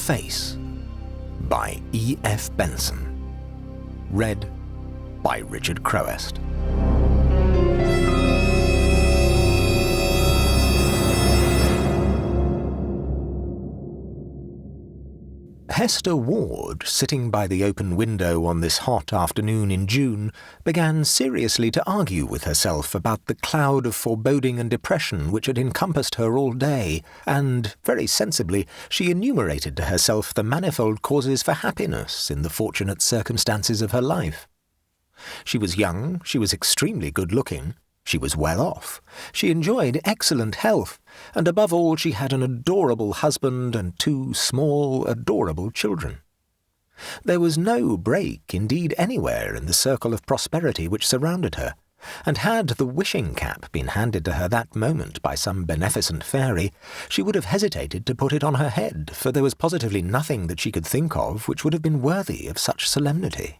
Face by E F Benson. Read by Richard Crowest. Hester Ward, sitting by the open window on this hot afternoon in June, began seriously to argue with herself about the cloud of foreboding and depression which had encompassed her all day, and, very sensibly, she enumerated to herself the manifold causes for happiness in the fortunate circumstances of her life. She was young, she was extremely good-looking, she was well off, she enjoyed excellent health, and above all she had an adorable husband and two small, adorable children. There was no break, indeed, anywhere in the circle of prosperity which surrounded her, and had the wishing cap been handed to her that moment by some beneficent fairy, she would have hesitated to put it on her head, for there was positively nothing that she could think of which would have been worthy of such solemnity.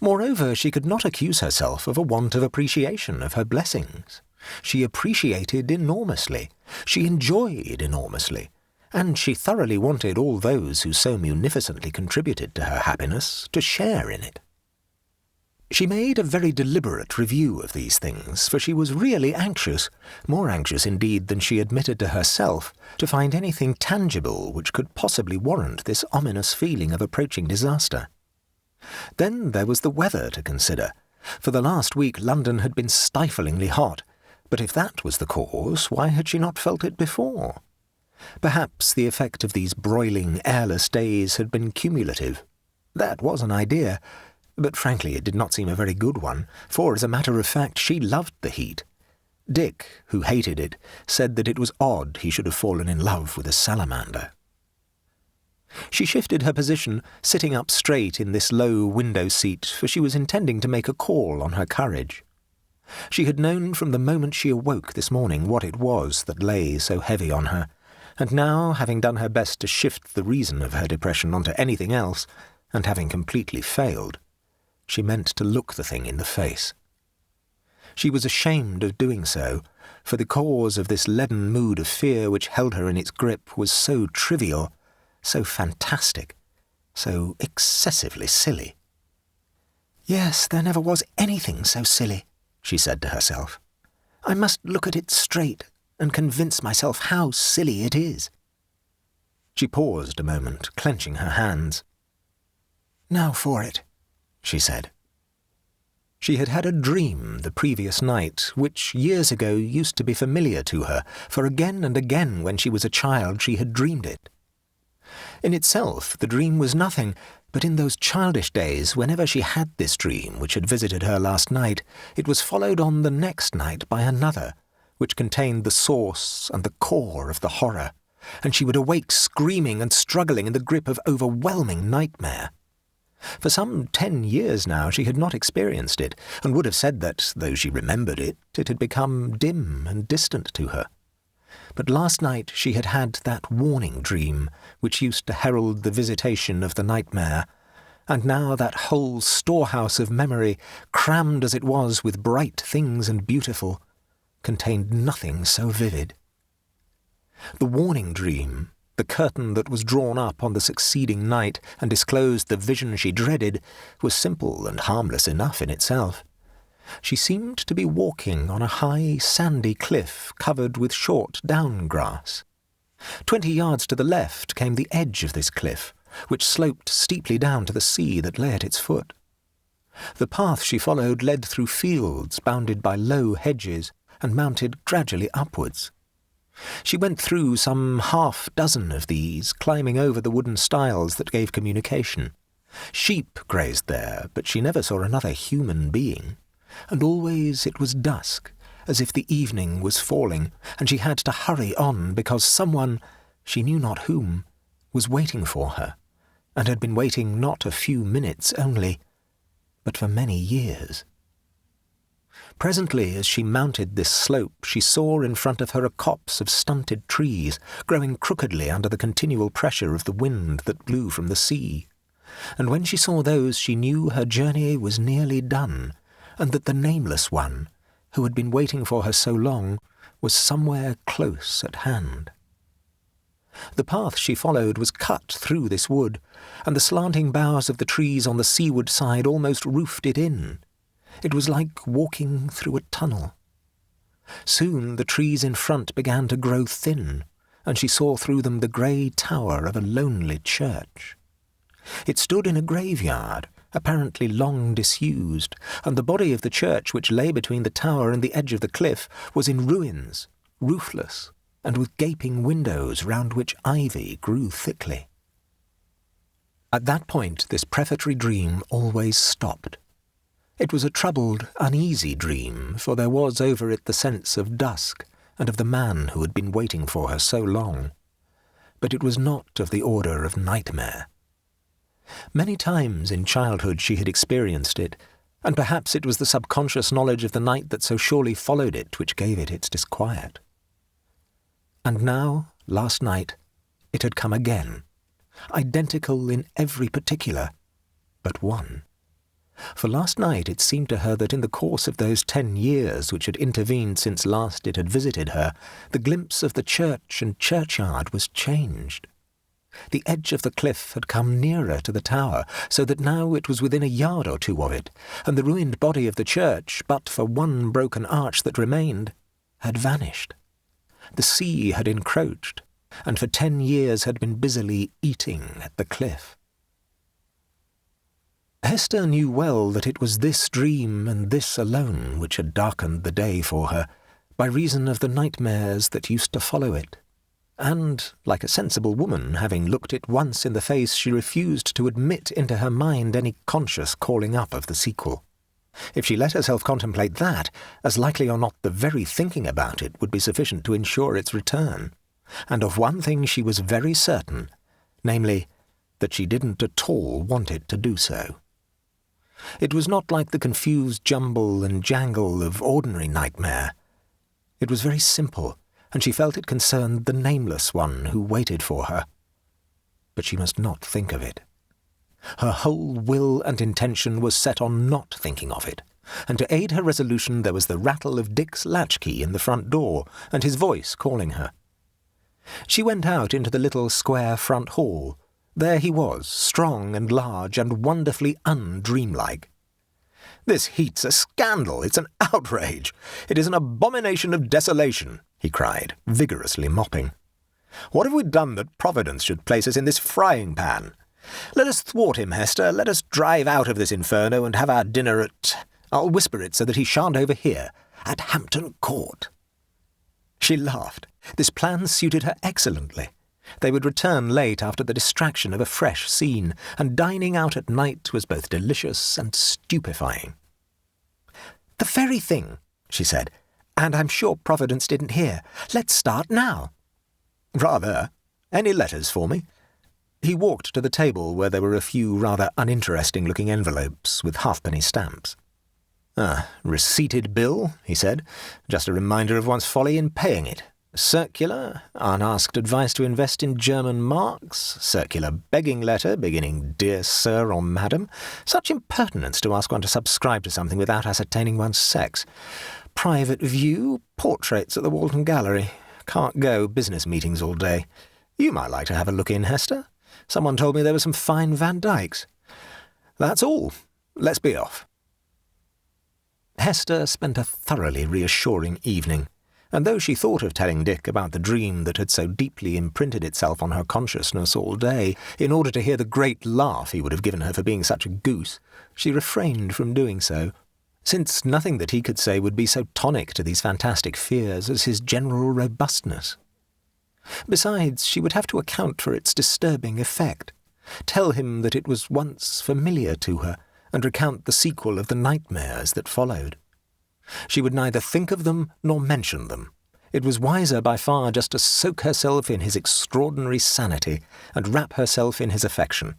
Moreover, she could not accuse herself of a want of appreciation of her blessings. She appreciated enormously, she enjoyed enormously, and she thoroughly wanted all those who so munificently contributed to her happiness to share in it. She made a very deliberate review of these things, for she was really anxious, more anxious indeed than she admitted to herself, to find anything tangible which could possibly warrant this ominous feeling of approaching disaster. Then there was the weather to consider. For the last week London had been stiflingly hot, but if that was the cause, why had she not felt it before? Perhaps the effect of these broiling, airless days had been cumulative. That was an idea, but frankly it did not seem a very good one, for as a matter of fact she loved the heat. Dick, who hated it, said that it was odd he should have fallen in love with a salamander. She shifted her position, sitting up straight in this low window seat, for she was intending to make a call on her courage. She had known from the moment she awoke this morning what it was that lay so heavy on her, and now, having done her best to shift the reason of her depression onto anything else, and having completely failed, she meant to look the thing in the face. She was ashamed of doing so, for the cause of this leaden mood of fear which held her in its grip was so trivial, so fantastic, so excessively silly. "Yes, there never was anything so silly," she said to herself. "I must look at it straight and convince myself how silly it is." She paused a moment, clenching her hands. "Now for it," she said. She had had a dream the previous night, which years ago used to be familiar to her, for again and again when she was a child she had dreamed it. In itself the dream was nothing, but in those childish days, whenever she had this dream which had visited her last night, it was followed on the next night by another, which contained the source and the core of the horror, and she would awake screaming and struggling in the grip of overwhelming nightmare. For some 10 years now she had not experienced it, and would have said that, though she remembered it, it had become dim and distant to her. But last night she had had that warning dream which used to herald the visitation of the nightmare, and now that whole storehouse of memory, crammed as it was with bright things and beautiful, contained nothing so vivid. The warning dream, the curtain that was drawn up on the succeeding night and disclosed the vision she dreaded, was simple and harmless enough in itself. She seemed to be walking on a high, sandy cliff covered with short down grass. 20 yards to the left came the edge of this cliff, which sloped steeply down to the sea that lay at its foot. The path she followed led through fields bounded by low hedges and mounted gradually upwards. She went through some half-dozen of these, climbing over the wooden stiles that gave communication. Sheep grazed there, but she never saw another human being. And always it was dusk, as if the evening was falling, and she had to hurry on because someone, she knew not whom, was waiting for her, and had been waiting not a few minutes only, but for many years. Presently, as she mounted this slope, she saw in front of her a copse of stunted trees, growing crookedly under the continual pressure of the wind that blew from the sea. And when she saw those, she knew her journey was nearly done, and that the nameless one, who had been waiting for her so long, was somewhere close at hand. The path she followed was cut through this wood, and the slanting boughs of the trees on the seaward side almost roofed it in. It was like walking through a tunnel. Soon the trees in front began to grow thin, and she saw through them the grey tower of a lonely church. It stood in a graveyard, apparently long disused, and the body of the church which lay between the tower and the edge of the cliff was in ruins, roofless, and with gaping windows round which ivy grew thickly. At that point this prefatory dream always stopped. It was a troubled, uneasy dream, for there was over it the sense of dusk and of the man who had been waiting for her so long. But it was not of the order of nightmare. Many times in childhood she had experienced it, and perhaps it was the subconscious knowledge of the night that so surely followed it which gave it its disquiet. And now, last night, it had come again, identical in every particular, but one. For last night it seemed to her that in the course of those 10 years which had intervened since last it had visited her, the glimpse of the church and churchyard was changed. The edge of the cliff had come nearer to the tower, so that now it was within a yard or two of it, and the ruined body of the church, but for one broken arch that remained, had vanished. The sea had encroached, and for 10 years had been busily eating at the cliff. Hester knew well that it was this dream and this alone which had darkened the day for her, by reason of the nightmares that used to follow it. And, like a sensible woman, having looked it once in the face, she refused to admit into her mind any conscious calling up of the sequel. If she let herself contemplate that, as likely or not the very thinking about it would be sufficient to ensure its return. And of one thing she was very certain, namely, that she didn't at all want it to do so. It was not like the confused jumble and jangle of ordinary nightmare. It was very simple, and she felt it concerned the nameless one who waited for her. But she must not think of it. Her whole will and intention was set on not thinking of it, and to aid her resolution there was the rattle of Dick's latchkey in the front door, and his voice calling her. She went out into the little square front hall. There he was, strong and large and wonderfully undreamlike. "This heat's a scandal, it's an outrage, it is an abomination of desolation," he cried, vigorously mopping. "What have we done that Providence should place us in this frying pan? Let us thwart him, Hester, let us drive out of this inferno and have our dinner I'll whisper it so that he shan't overhear, at Hampton Court." She laughed. This plan suited her excellently. They would return late after the distraction of a fresh scene, and dining out at night was both delicious and stupefying. "The very thing," she said, "and I'm sure Providence didn't hear. Let's start now." "Rather. Any letters for me?" He walked to the table where there were a few rather uninteresting-looking envelopes with halfpenny stamps. "Receipted bill," he said. "Just a reminder of one's folly in paying it. Circular, unasked advice to invest in German marks, circular begging letter beginning 'Dear Sir' or 'Madam'. Such impertinence to ask one to subscribe to something without ascertaining one's sex. Private view, portraits at the Walton Gallery. Can't go, business meetings all day. You might like to have a look in, Hester. Someone told me there were some fine Van Dycks. That's all. Let's be off." Hester spent a thoroughly reassuring evening, and though she thought of telling Dick about the dream that had so deeply imprinted itself on her consciousness all day, in order to hear the great laugh he would have given her for being such a goose, she refrained from doing so, since nothing that he could say would be so tonic to these fantastic fears as his general robustness. Besides, she would have to account for its disturbing effect, tell him that it was once familiar to her, and recount the sequel of the nightmares that followed. She would neither think of them nor mention them. It was wiser by far just to soak herself in his extraordinary sanity and wrap herself in his affection.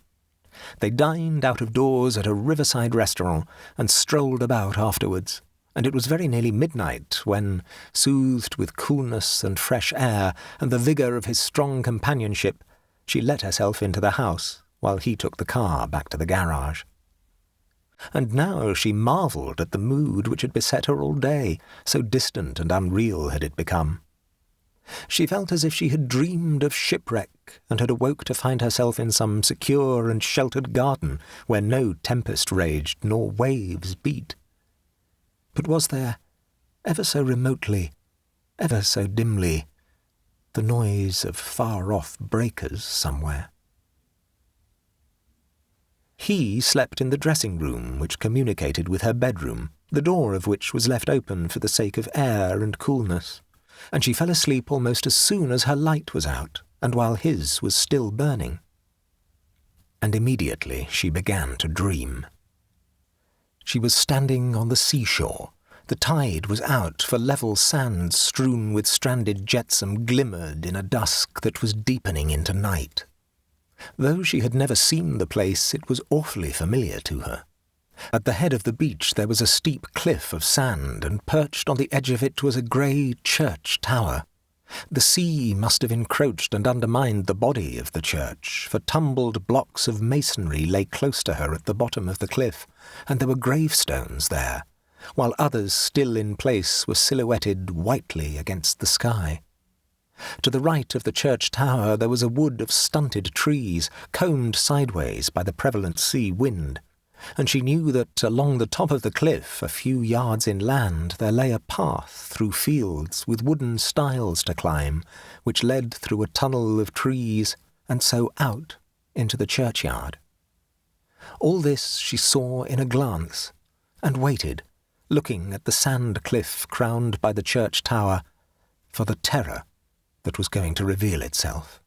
They dined out of doors at a riverside restaurant and strolled about afterwards, and it was very nearly midnight when, soothed with coolness and fresh air and the vigour of his strong companionship, she let herself into the house while he took the car back to the garage. And now she marvelled at the mood which had beset her all day, so distant and unreal had it become. She felt as if she had dreamed of shipwreck and had awoke to find herself in some secure and sheltered garden where no tempest raged nor waves beat. But was there, ever so remotely, ever so dimly, the noise of far-off breakers somewhere? He slept in the dressing-room which communicated with her bedroom, the door of which was left open for the sake of air and coolness, and she fell asleep almost as soon as her light was out, and while his was still burning. And immediately she began to dream. She was standing on the seashore. The tide was out, for level sand strewn with stranded jetsam glimmered in a dusk that was deepening into night. Though she had never seen the place, it was awfully familiar to her. At the head of the beach there was a steep cliff of sand, and perched on the edge of it was a grey church tower. The sea must have encroached and undermined the body of the church, for tumbled blocks of masonry lay close to her at the bottom of the cliff, and there were gravestones there, while others still in place were silhouetted whitely against the sky. To the right of the church tower there was a wood of stunted trees, combed sideways by the prevalent sea wind, and she knew that along the top of the cliff, a few yards inland, there lay a path through fields with wooden stiles to climb, which led through a tunnel of trees and so out into the churchyard. All this she saw in a glance, and waited, looking at the sand cliff crowned by the church tower, for the terror that was going to reveal itself.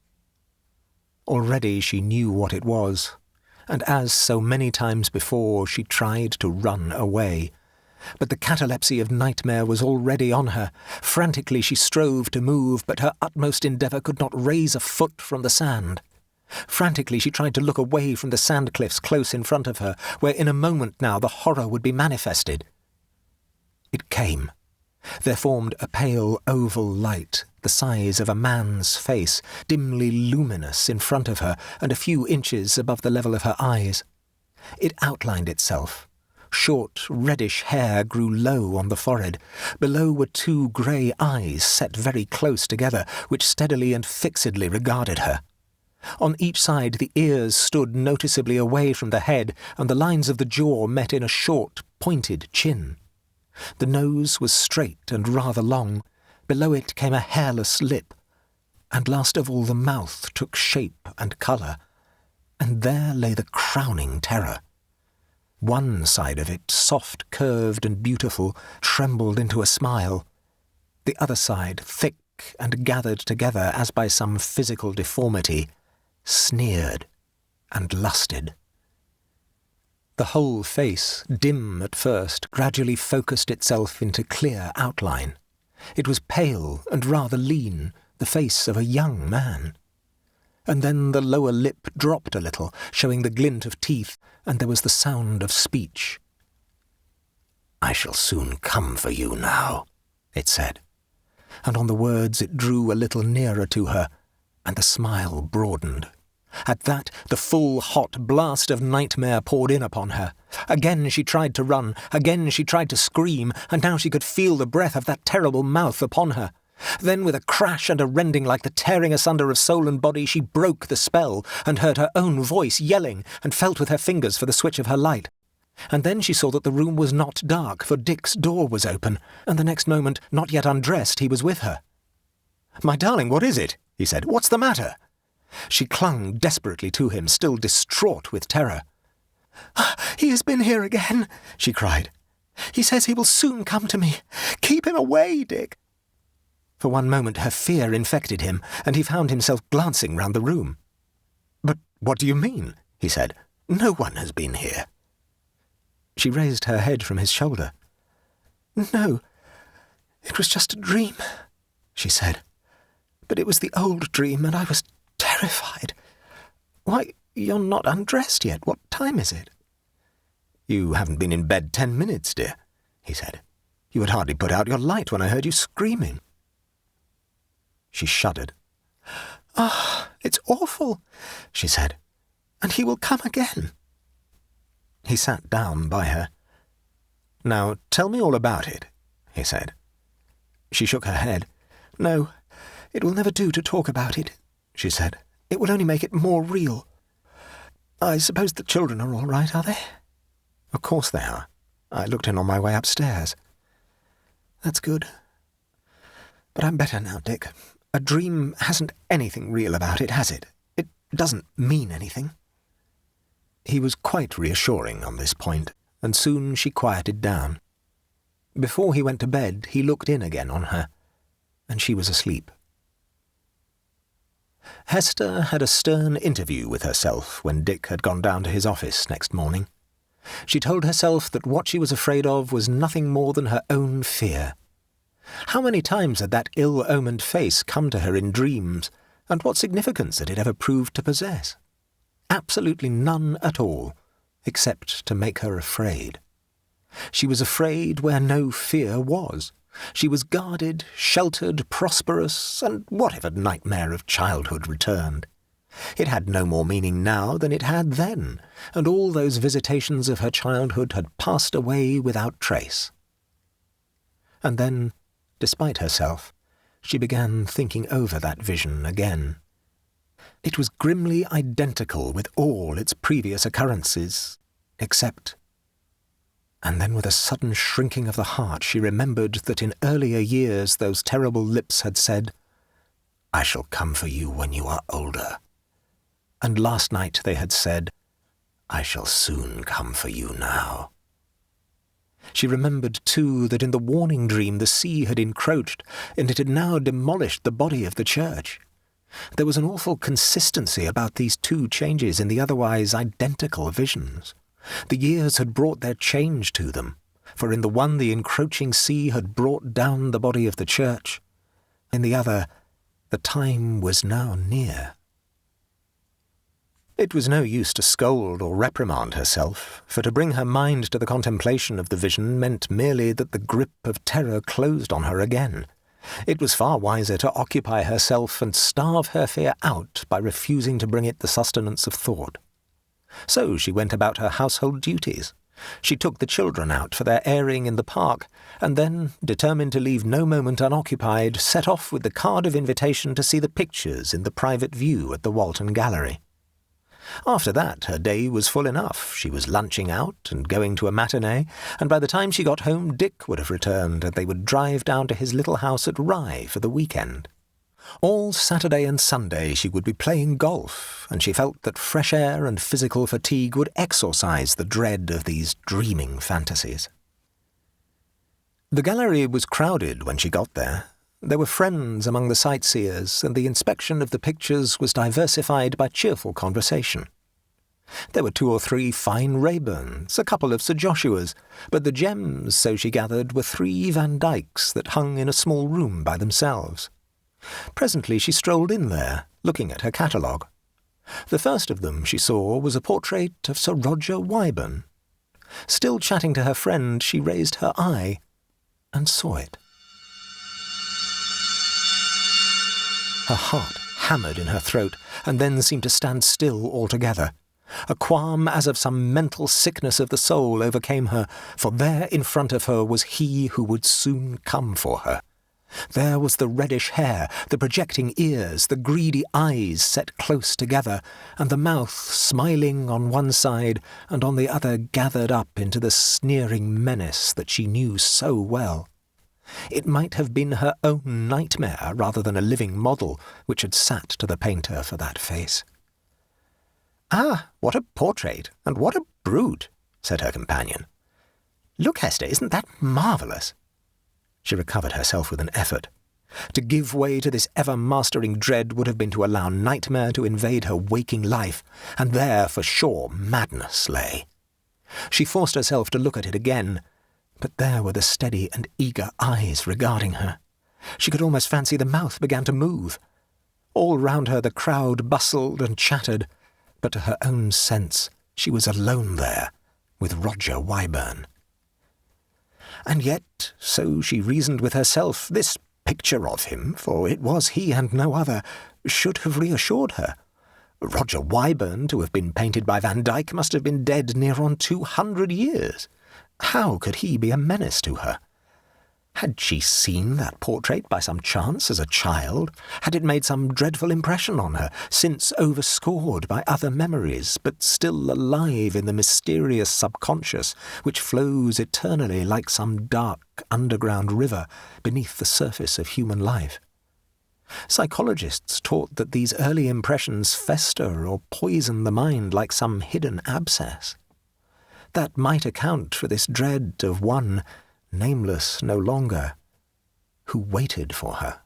Already she knew what it was, and as so many times before she tried to run away. But the catalepsy of nightmare was already on her. Frantically she strove to move, but her utmost endeavour could not raise a foot from the sand. Frantically she tried to look away from the sand cliffs close in front of her, where in a moment now the horror would be manifested. It came. There formed a pale oval light, the size of a man's face, dimly luminous in front of her and a few inches above the level of her eyes. It outlined itself. Short, reddish hair grew low on the forehead. Below were two grey eyes set very close together, which steadily and fixedly regarded her. On each side the ears stood noticeably away from the head, and the lines of the jaw met in a short, pointed chin. The nose was straight and rather long. Below it came a hairless lip, and last of all the mouth took shape and colour, and there lay the crowning terror. One side of it, soft, curved and beautiful, trembled into a smile. The other side, thick and gathered together as by some physical deformity, sneered and lusted. The whole face, dim at first, gradually focused itself into clear outline. It was pale and rather lean, the face of a young man. And then the lower lip dropped a little, showing the glint of teeth, and there was the sound of speech. "I shall soon come for you now," it said. And on the words it drew a little nearer to her, and the smile broadened. At that, the full hot blast of nightmare poured in upon her. Again she tried to run, again she tried to scream, and now she could feel the breath of that terrible mouth upon her. Then, with a crash and a rending like the tearing asunder of soul and body, she broke the spell, and heard her own voice yelling, and felt with her fingers for the switch of her light. And then she saw that the room was not dark, for Dick's door was open, and the next moment, not yet undressed, he was with her. "My darling, what is it?" he said. "What's the matter?" She clung desperately to him, still distraught with terror. "He has been here again," she cried. "He says he will soon come to me. Keep him away, Dick." For one moment her fear infected him, and he found himself glancing round the room. "But what do you mean?" he said. "No one has been here." She raised her head from his shoulder. "No, it was just a dream," she said. "But it was the old dream, and I was terrified. Why, you're not undressed yet. What time is it?" "You haven't been in bed 10 minutes, dear," he said. "You had hardly put out your light when I heard you screaming." She shuddered. It's awful," she said. "And he will come again." He sat down by her. "Now, tell me all about it," he said. She shook her head. "No, "It will never do to talk about it," she said. "It will only make it more real. I suppose the children are all right, are they?" "Of course they are. I looked in on my way upstairs." "That's good. But I'm better now, Dick. A dream hasn't anything real about it, has it? It doesn't mean anything." He was quite reassuring on this point, and soon she quieted down. Before he went to bed, he looked in again on her, and she was asleep. Hester had a stern interview with herself when Dick had gone down to his office next morning. She told herself that what she was afraid of was nothing more than her own fear. How many times had that ill-omened face come to her in dreams, and what significance had it ever proved to possess? Absolutely none at all, except to make her afraid. She was afraid where no fear was. She was guarded, sheltered, prosperous, and whatever nightmare of childhood returned. It had no more meaning now than it had then, and all those visitations of her childhood had passed away without trace. And then, despite herself, she began thinking over that vision again. It was grimly identical with all its previous occurrences, except... And then with a sudden shrinking of the heart she remembered that in earlier years those terrible lips had said, "I shall come for you when you are older." And last night they had said, "I shall soon come for you now." She remembered, too, that in the warning dream the sea had encroached, and it had now demolished the body of the church. There was an awful consistency about these two changes in the otherwise identical visions. The years had brought their change to them, for in the one the encroaching sea had brought down the body of the church. In the other, the time was now near. It was no use to scold or reprimand herself, for to bring her mind to the contemplation of the vision meant merely that the grip of terror closed on her again. It was far wiser to occupy herself and starve her fear out by refusing to bring it the sustenance of thought. So she went about her household duties. She took the children out for their airing in the park, and then, determined to leave no moment unoccupied, set off with the card of invitation to see the pictures in the private view at the Walton Gallery. After that, her day was full enough. She was lunching out and going to a matinee, and by the time she got home Dick would have returned, and they would drive down to his little house at Rye for the weekend. All Saturday and Sunday she would be playing golf, and she felt that fresh air and physical fatigue would exorcise the dread of these dreaming fantasies. The gallery was crowded when she got there. There were friends among the sightseers, and the inspection of the pictures was diversified by cheerful conversation. There were 2 or 3 fine Raeburns, a couple of Sir Joshuas, but the gems, so she gathered, were 3 Van Dycks that hung in a small room by themselves. Presently she strolled in there, looking at her catalogue. The first of them she saw was a portrait of Sir Roger Wyburn. Still chatting to her friend, she raised her eye and saw it. Her heart hammered in her throat, and then seemed to stand still altogether. A qualm as of some mental sickness of the soul overcame her, for there in front of her was he who would soon come for her. There was the reddish hair, the projecting ears, the greedy eyes set close together, and the mouth smiling on one side and on the other gathered up into the sneering menace that she knew so well. It might have been her own nightmare rather than a living model which had sat to the painter for that face. "Ah, what a portrait, and what a brute," said her companion. "Look, Hester, isn't that marvellous?" She recovered herself with an effort. To give way to this ever-mastering dread would have been to allow nightmare to invade her waking life, and there, for sure, madness lay. She forced herself to look at it again, but there were the steady and eager eyes regarding her. She could almost fancy the mouth began to move. All round her the crowd bustled and chattered, but to her own sense she was alone there with Roger Wyburn. And yet, so she reasoned with herself, this picture of him, for it was he and no other, should have reassured her. Roger Wyburn, to have been painted by Van Dyck, must have been dead near on 200 years. How could he be a menace to her? Had she seen that portrait by some chance as a child? Had it made some dreadful impression on her, since overscored by other memories, but still alive in the mysterious subconscious which flows eternally like some dark underground river beneath the surface of human life? Psychologists taught that these early impressions fester or poison the mind like some hidden abscess. That might account for this dread of one, nameless no longer, who waited for her.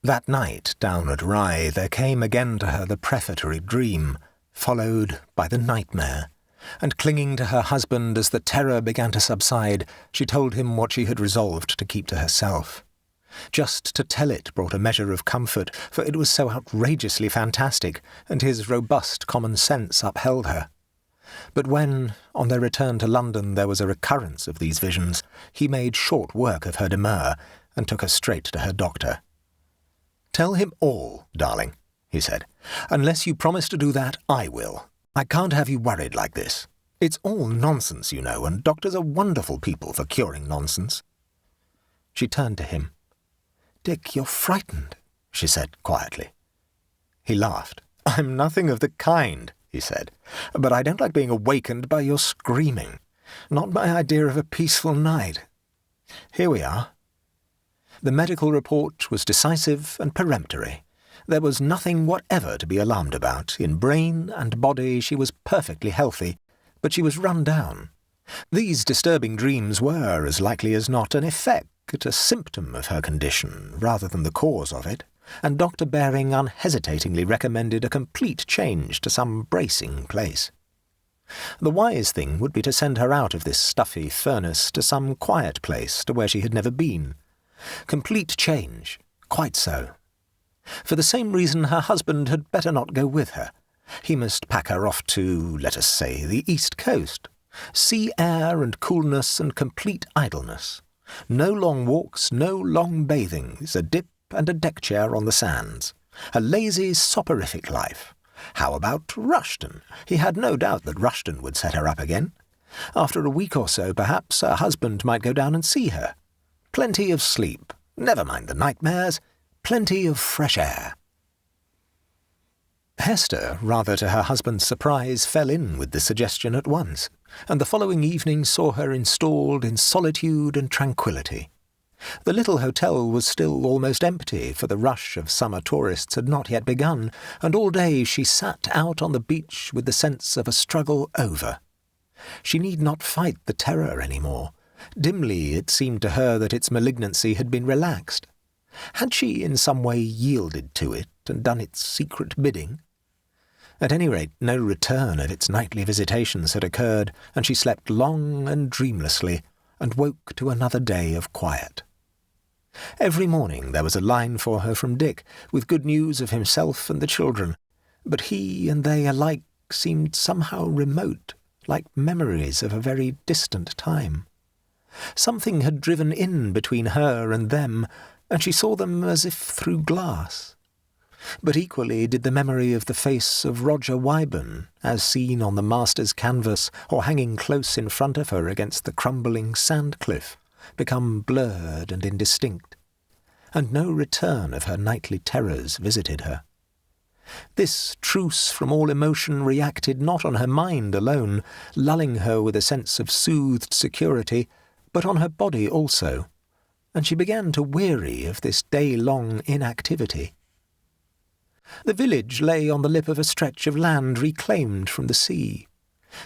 That night down at Rye there came again to her the prefatory dream, followed by the nightmare, and clinging to her husband as the terror began to subside, she told him what she had resolved to keep to herself. Just to tell it brought a measure of comfort, for it was so outrageously fantastic, and his robust common sense upheld her. But when, on their return to London, there was a recurrence of these visions, he made short work of her demur, and took her straight to her doctor. "Tell him all, darling," he said. "Unless you promise to do that, I will. I can't have you worried like this. It's all nonsense, you know, and doctors are wonderful people for curing nonsense." She turned to him. "Dick, you're frightened," she said quietly. He laughed. "I'm nothing of the kind," he said, "but I don't like being awakened by your screaming. Not my idea of a peaceful night. Here we are." The medical report was decisive and peremptory. There was nothing whatever to be alarmed about. In brain and body she was perfectly healthy, but she was run down. These disturbing dreams were, as likely as not, an effect, a symptom of her condition, rather than the cause of it, and Dr. Baring unhesitatingly recommended a complete change to some bracing place. The wise thing would be to send her out of this stuffy furnace to some quiet place, to where she had never been. Complete change, quite so. For the same reason her husband had better not go with her. He must pack her off to, let us say, the East Coast. Sea air and coolness and complete idleness. No long walks, no long bathings, a dip and a deck chair on the sands. A lazy, soporific life. How about Rushton? He had no doubt that Rushton would set her up again. After a week or so, perhaps, her husband might go down and see her. Plenty of sleep. Never mind the nightmares. Plenty of fresh air. Hester, rather to her husband's surprise, fell in with the suggestion at once, and the following evening saw her installed in solitude and tranquillity. The little hotel was still almost empty, for the rush of summer tourists had not yet begun, and all day she sat out on the beach with the sense of a struggle over. She need not fight the terror any more. Dimly it seemed to her that its malignancy had been relaxed. Had she in some way yielded to it and done its secret bidding? At any rate, no return of its nightly visitations had occurred, and she slept long and dreamlessly, and woke to another day of quiet. Every morning there was a line for her from Dick, with good news of himself and the children, but he and they alike seemed somehow remote, like memories of a very distant time. Something had driven in between her and them, and she saw them as if through glass. But equally did the memory of the face of Roger Wyburn, as seen on the master's canvas or hanging close in front of her against the crumbling sand cliff, become blurred and indistinct, and no return of her nightly terrors visited her. This truce from all emotion reacted not on her mind alone, lulling her with a sense of soothed security, but on her body also, and she began to weary of this day-long inactivity. The village lay on the lip of a stretch of land reclaimed from the sea.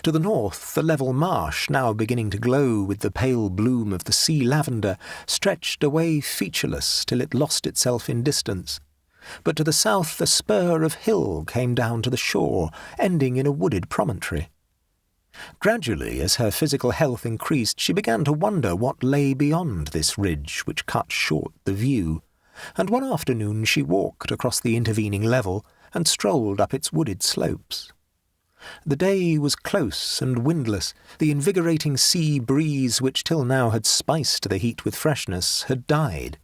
To the north, the level marsh, now beginning to glow with the pale bloom of the sea lavender, stretched away featureless till it lost itself in distance. But to the south, the spur of hill came down to the shore, ending in a wooded promontory. Gradually, as her physical health increased, she began to wonder what lay beyond this ridge which cut short the view, and one afternoon she walked across the intervening level and strolled up its wooded slopes. The day was close and windless. The invigorating sea breeze, which till now had spiced the heat with freshness, had died,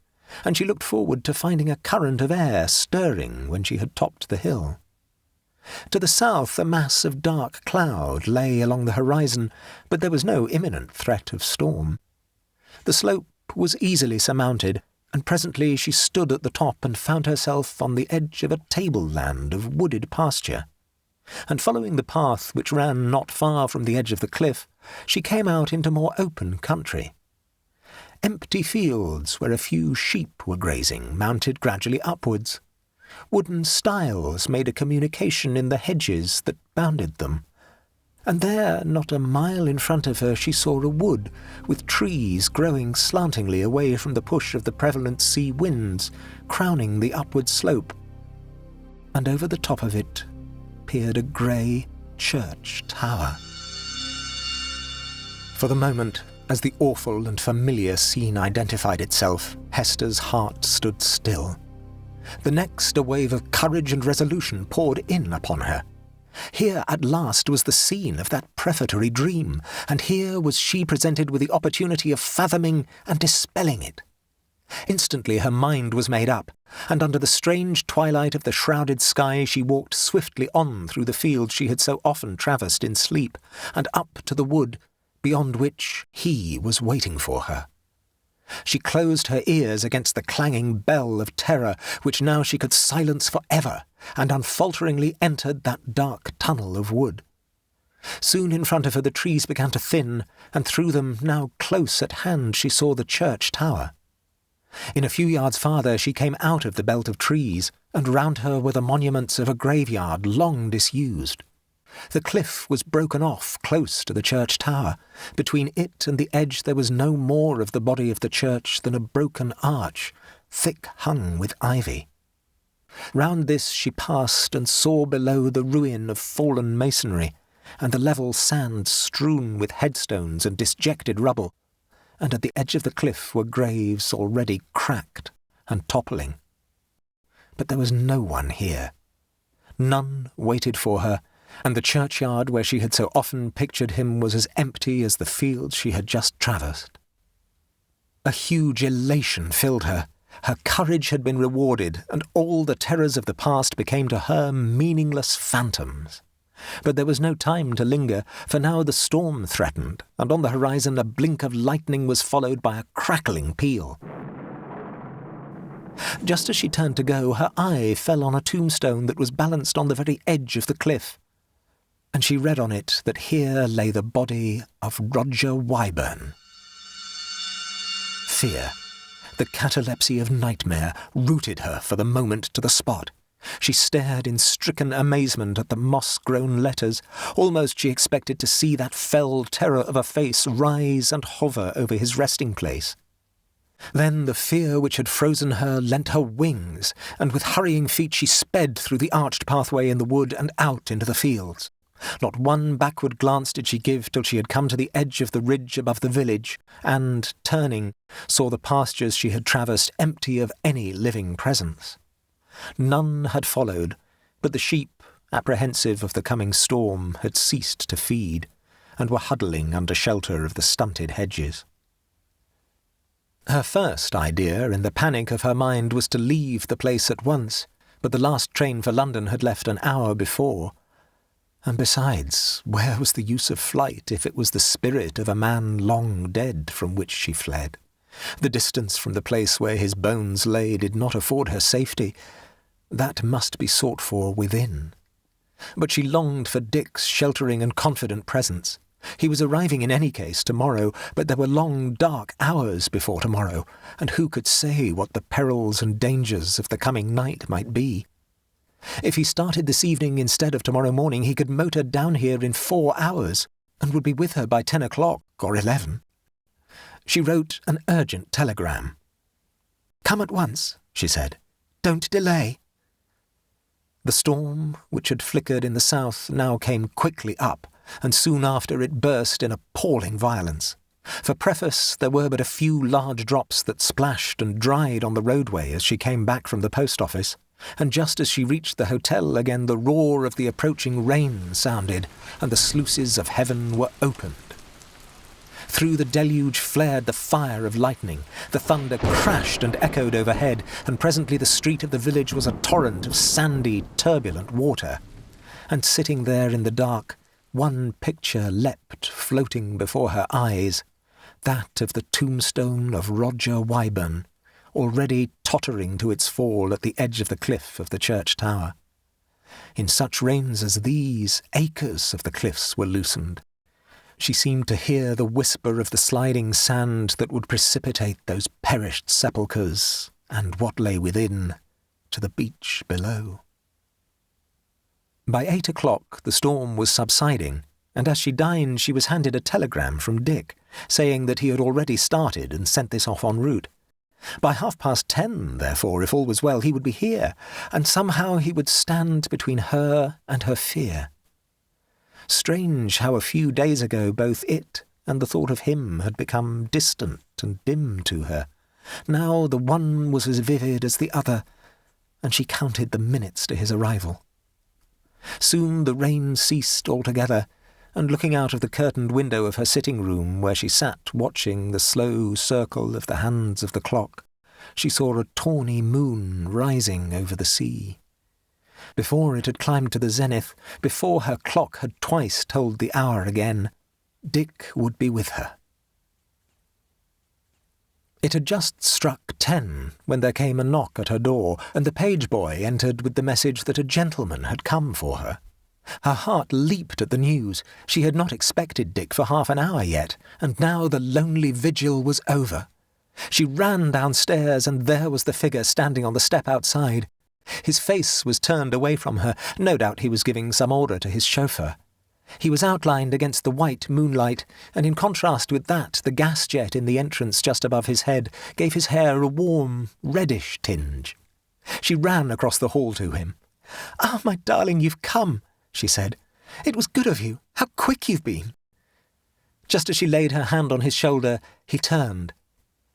and she looked forward to finding a current of air stirring when she had topped the hill. To the south a mass of dark cloud lay along the horizon, but there was no imminent threat of storm. The slope was easily surmounted, and presently she stood at the top and found herself on the edge of a tableland of wooded pasture. And following the path which ran not far from the edge of the cliff, she came out into more open country. Empty fields where a few sheep were grazing mounted gradually upwards. Wooden stiles made a communication in the hedges that bounded them. And there, not a mile in front of her, she saw a wood, with trees growing slantingly away from the push of the prevalent sea winds, crowning the upward slope. And over the top of it peered a grey church tower. For the moment, as the awful and familiar scene identified itself, Hester's heart stood still. The next, a wave of courage and resolution poured in upon her. Here at last was the scene of that prefatory dream, and here was she presented with the opportunity of fathoming and dispelling it. Instantly her mind was made up, and under the strange twilight of the shrouded sky she walked swiftly on through the fields she had so often traversed in sleep, and up to the wood, beyond which he was waiting for her. She closed her ears against the clanging bell of terror which now she could silence for ever, and unfalteringly entered that dark tunnel of wood. Soon in front of her the trees began to thin, and through them, now close at hand, she saw the church tower. In a few yards farther she came out of the belt of trees, and round her were the monuments of a graveyard long disused. The cliff was broken off close to the church tower. Between it and the edge there was no more of the body of the church than a broken arch, thick hung with ivy. Round this she passed and saw below the ruin of fallen masonry, and the level sand strewn with headstones and disjected rubble, and at the edge of the cliff were graves already cracked and toppling. But there was no one here. None waited for her, and the churchyard where she had so often pictured him was as empty as the fields she had just traversed. A huge elation filled her. Her courage had been rewarded, and all the terrors of the past became to her meaningless phantoms. But there was no time to linger, for now the storm threatened, and on the horizon a blink of lightning was followed by a crackling peal. Just as she turned to go, her eye fell on a tombstone that was balanced on the very edge of the cliff, and she read on it that here lay the body of Roger Wyburn. Fear, the catalepsy of nightmare, rooted her for the moment to the spot. She stared in stricken amazement at the moss-grown letters. Almost she expected to see that fell terror of a face rise and hover over his resting place. Then the fear which had frozen her lent her wings, and with hurrying feet she sped through the arched pathway in the wood and out into the fields. Not one backward glance did she give till she had come to the edge of the ridge above the village, and, turning, saw the pastures she had traversed empty of any living presence. None had followed, but the sheep, apprehensive of the coming storm, had ceased to feed, and were huddling under shelter of the stunted hedges. Her first idea in the panic of her mind was to leave the place at once, but the last train for London had left an hour before. And besides, where was the use of flight if it was the spirit of a man long dead from which she fled? The distance from the place where his bones lay did not afford her safety. That must be sought for within. But she longed for Dick's sheltering and confident presence. He was arriving in any case tomorrow, but there were long dark hours before tomorrow, and who could say what the perils and dangers of the coming night might be? If he started this evening instead of tomorrow morning, he could motor down here in 4 hours, and would be with her by 10 o'clock or 11. She wrote an urgent telegram. "Come at once," she said. "Don't delay." The storm, which had flickered in the south, now came quickly up, and soon after it burst in appalling violence. For preface, there were but a few large drops that splashed and dried on the roadway as she came back from the post office, and just as she reached the hotel again the roar of the approaching rain sounded, and the sluices of heaven were opened. Through the deluge flared the fire of lightning. The thunder crashed and echoed overhead, and presently the street of the village was a torrent of sandy, turbulent water. And sitting there in the dark, one picture leapt, floating before her eyes, that of the tombstone of Roger Wyburn, already tottering to its fall at the edge of the cliff of the church tower. In such rains as these, acres of the cliffs were loosened. She seemed to hear the whisper of the sliding sand that would precipitate those perished sepulchres, and what lay within, to the beach below. By 8 o'clock the storm was subsiding, and as she dined she was handed a telegram from Dick, saying that he had already started and sent this off en route. By 10:30, therefore, if all was well, he would be here, and somehow he would stand between her and her fear. Strange how a few days ago both it and the thought of him had become distant and dim to her. Now the one was as vivid as the other, and she counted the minutes to his arrival. Soon the rain ceased altogether, and looking out of the curtained window of her sitting-room, where she sat watching the slow circle of the hands of the clock, she saw a tawny moon rising over the sea. Before it had climbed to the zenith, before her clock had twice told the hour again, Dick would be with her. It had just struck 10 when there came a knock at her door, and the page-boy entered with the message that a gentleman had come for her. Her heart leaped at the news. She had not expected Dick for half an hour yet, and now the lonely vigil was over. She ran downstairs, and there was the figure standing on the step outside. His face was turned away from her. No doubt he was giving some order to his chauffeur. He was outlined against the white moonlight, and in contrast with that, the gas jet in the entrance just above his head gave his hair a warm, reddish tinge. She ran across the hall to him. "Ah, my darling, you've come," she said. "It was good of you. How quick you've been." Just as she laid her hand on his shoulder, he turned.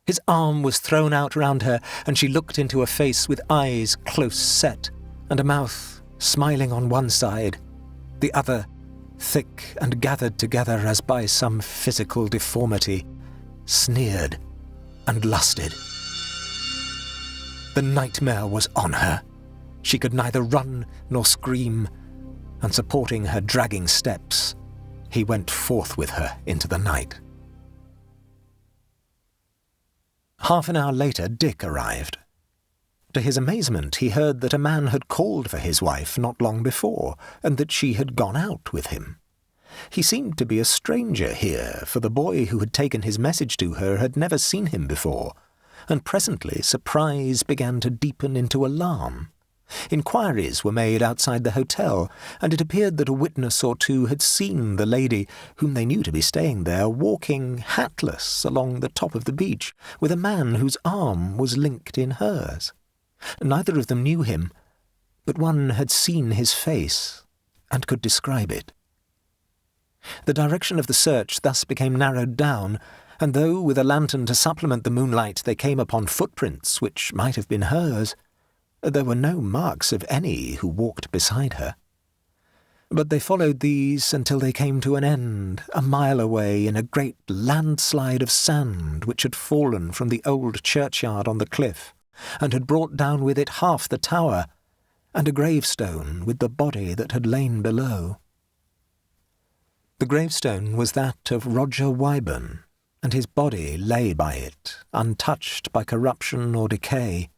His arm was thrown out round her, and she looked into a face with eyes close set, and a mouth smiling on one side, the other thick and gathered together as by some physical deformity, sneered and lusted. The nightmare was on her. She could neither run nor scream, and supporting her dragging steps, he went forth with her into the night. Half an hour later, Dick arrived. To his amazement, he heard that a man had called for his wife not long before, and that she had gone out with him. He seemed to be a stranger here, for the boy who had taken his message to her had never seen him before, and presently surprise began to deepen into alarm. Inquiries were made outside the hotel, and it appeared that a witness or two had seen the lady, whom they knew to be staying there, walking hatless along the top of the beach, with a man whose arm was linked in hers. Neither of them knew him, but one had seen his face, and could describe it. The direction of the search thus became narrowed down, and though with a lantern to supplement the moonlight they came upon footprints which might have been hers, there were no marks of any who walked beside her. But they followed these until they came to an end, a mile away, in a great landslide of sand which had fallen from the old churchyard on the cliff, and had brought down with it half the tower, and a gravestone with the body that had lain below. The gravestone was that of Roger Wyburn, and his body lay by it, untouched by corruption or decay,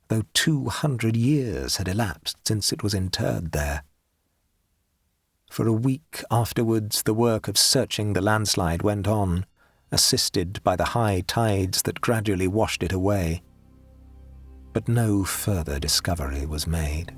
though 200 years had elapsed since it was interred there. For a week afterwards the work of searching the landslide went on, assisted by the high tides that gradually washed it away. But no further discovery was made.